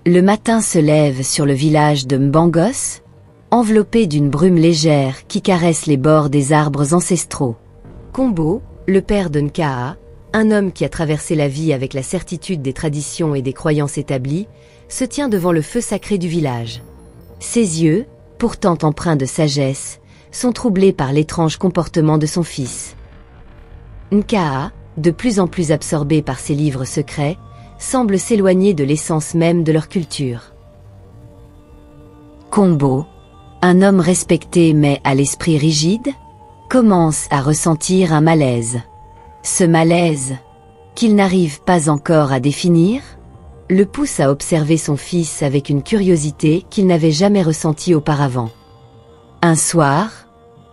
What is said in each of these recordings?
Le matin se lève sur le village de Mbangos, enveloppé d'une brume légère qui caresse les bords des arbres ancestraux. Kombo, le père de Nkaa, un homme qui a traversé la vie avec la certitude des traditions et des croyances établies, se tient devant le feu sacré du village. Ses yeux, pourtant empreints de sagesse, sont troublés par l'étrange comportement de son fils. Nkaa, de plus en plus absorbé par ses livres secrets, semble s'éloigner de l'essence même de leur culture. Kombo, un homme respecté mais à l'esprit rigide, commence à ressentir un malaise. Ce malaise, qu'il n'arrive pas encore à définir, le pousse à observer son fils avec une curiosité qu'il n'avait jamais ressentie auparavant. Un soir,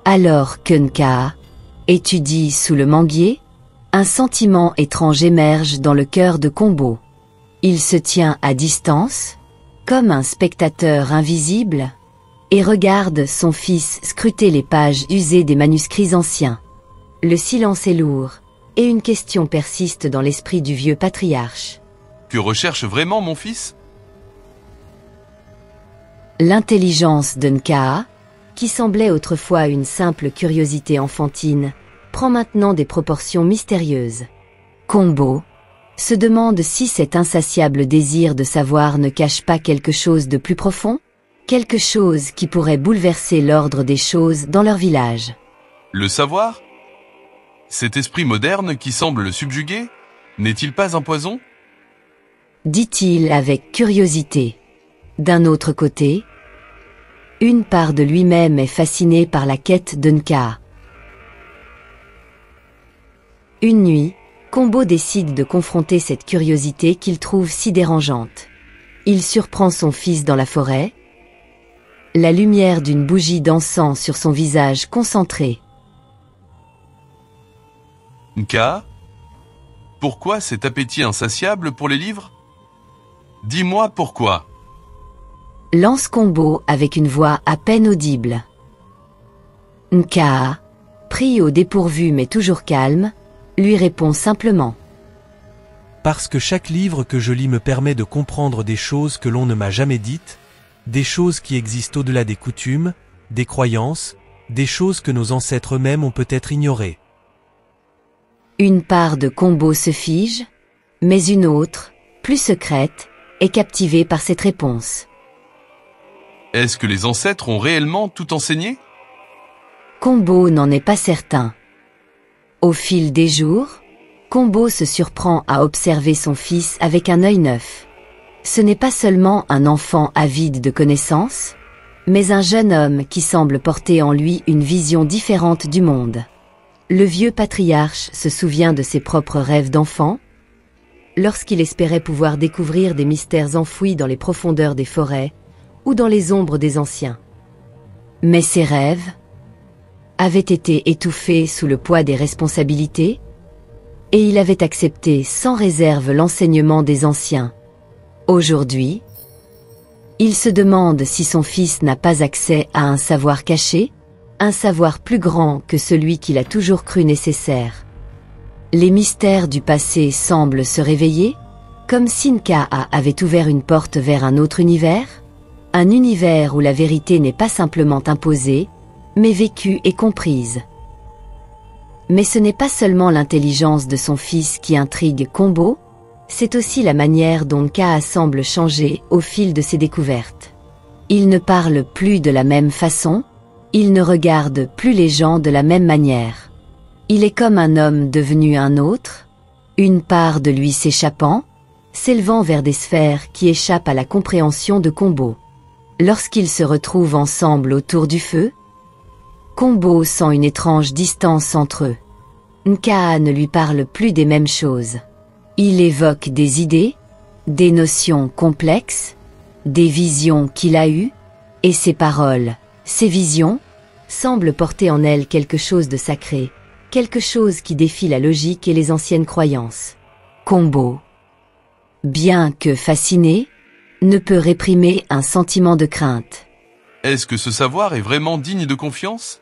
alors que Nkaa étudie sous le manguier, un sentiment étrange émerge dans le cœur de Kombo. Il se tient à distance, comme un spectateur invisible, et regarde son fils scruter les pages usées des manuscrits anciens. Le silence est lourd, et une question persiste dans l'esprit du vieux patriarche. Que recherche vraiment mon fils? L'intelligence de Nkaa, qui semblait autrefois une simple curiosité enfantine, prend maintenant des proportions mystérieuses. Kombo se demande si cet insatiable désir de savoir ne cache pas quelque chose de plus profond, quelque chose qui pourrait bouleverser l'ordre des choses dans leur village. Le savoir? Cet esprit moderne qui semble le subjuguer, n'est-il pas un poison? Dit-il avec curiosité. D'un autre côté, une part de lui-même est fascinée par la quête de Nkaa. Une nuit, Kombo décide de confronter cette curiosité qu'il trouve si dérangeante. Il surprend son fils dans la forêt, la lumière d'une bougie d'encens sur son visage concentré. Nkaa? Pourquoi cet appétit insatiable pour les livres? Dis-moi pourquoi. Lance Kombo avec une voix à peine audible. Nkaa, pris au dépourvu mais toujours calme, lui répond simplement. Parce que chaque livre que je lis me permet de comprendre des choses que l'on ne m'a jamais dites, des choses qui existent au-delà des coutumes, des croyances, des choses que nos ancêtres eux-mêmes ont peut-être ignorées. Une part de Kombo se fige, mais une autre, plus secrète, est captivée par cette réponse. Est-ce que les ancêtres ont réellement tout enseigné? Kombo n'en est pas certain. Au fil des jours, Kombo se surprend à observer son fils avec un œil neuf. Ce n'est pas seulement un enfant avide de connaissances, mais un jeune homme qui semble porter en lui une vision différente du monde. Le vieux patriarche se souvient de ses propres rêves d'enfant, lorsqu'il espérait pouvoir découvrir des mystères enfouis dans les profondeurs des forêts ou dans les ombres des anciens. Mais ses rêves avait été étouffé sous le poids des responsabilités, et il avait accepté sans réserve l'enseignement des anciens. Aujourd'hui, il se demande si son fils n'a pas accès à un savoir caché, un savoir plus grand que celui qu'il a toujours cru nécessaire. Les mystères du passé semblent se réveiller, comme si Nkaa avait ouvert une porte vers un autre univers, un univers où la vérité n'est pas simplement imposée, mais vécue et comprise. Mais ce n'est pas seulement l'intelligence de son fils qui intrigue Kombo, c'est aussi la manière dont Nkaa semble changer au fil de ses découvertes. Il ne parle plus de la même façon, il ne regarde plus les gens de la même manière. Il est comme un homme devenu un autre, une part de lui s'échappant, s'élevant vers des sphères qui échappent à la compréhension de Kombo. Lorsqu'ils se retrouvent ensemble autour du feu, Kombo sent une étrange distance entre eux. Nkaa ne lui parle plus des mêmes choses. Il évoque des idées, des notions complexes, des visions qu'il a eues, et ses paroles, ses visions, semblent porter en elles quelque chose de sacré, quelque chose qui défie la logique et les anciennes croyances. Kombo, bien que fasciné, ne peut réprimer un sentiment de crainte. Est-ce que ce savoir est vraiment digne de confiance?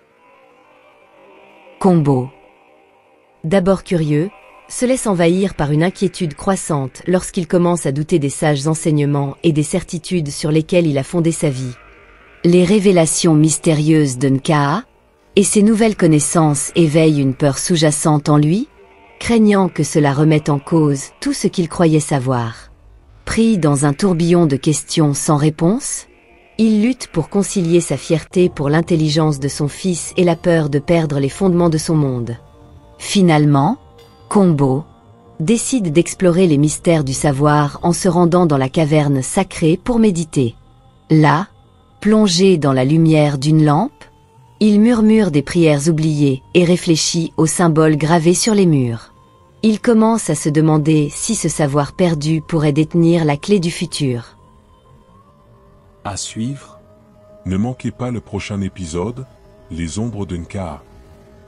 Kombo, d'abord curieux, se laisse envahir par une inquiétude croissante lorsqu'il commence à douter des sages enseignements et des certitudes sur lesquelles il a fondé sa vie. Les révélations mystérieuses de Nkaa et ses nouvelles connaissances éveillent une peur sous-jacente en lui, craignant que cela remette en cause tout ce qu'il croyait savoir. Pris dans un tourbillon de questions sans réponse, il lutte pour concilier sa fierté pour l'intelligence de son fils et la peur de perdre les fondements de son monde. Finalement, Kombo décide d'explorer les mystères du savoir en se rendant dans la caverne sacrée pour méditer. Là, plongé dans la lumière d'une lampe, il murmure des prières oubliées et réfléchit aux symboles gravés sur les murs. Il commence à se demander si ce savoir perdu pourrait détenir la clé du futur. À suivre, ne manquez pas le prochain épisode, Les ombres de Nkaa.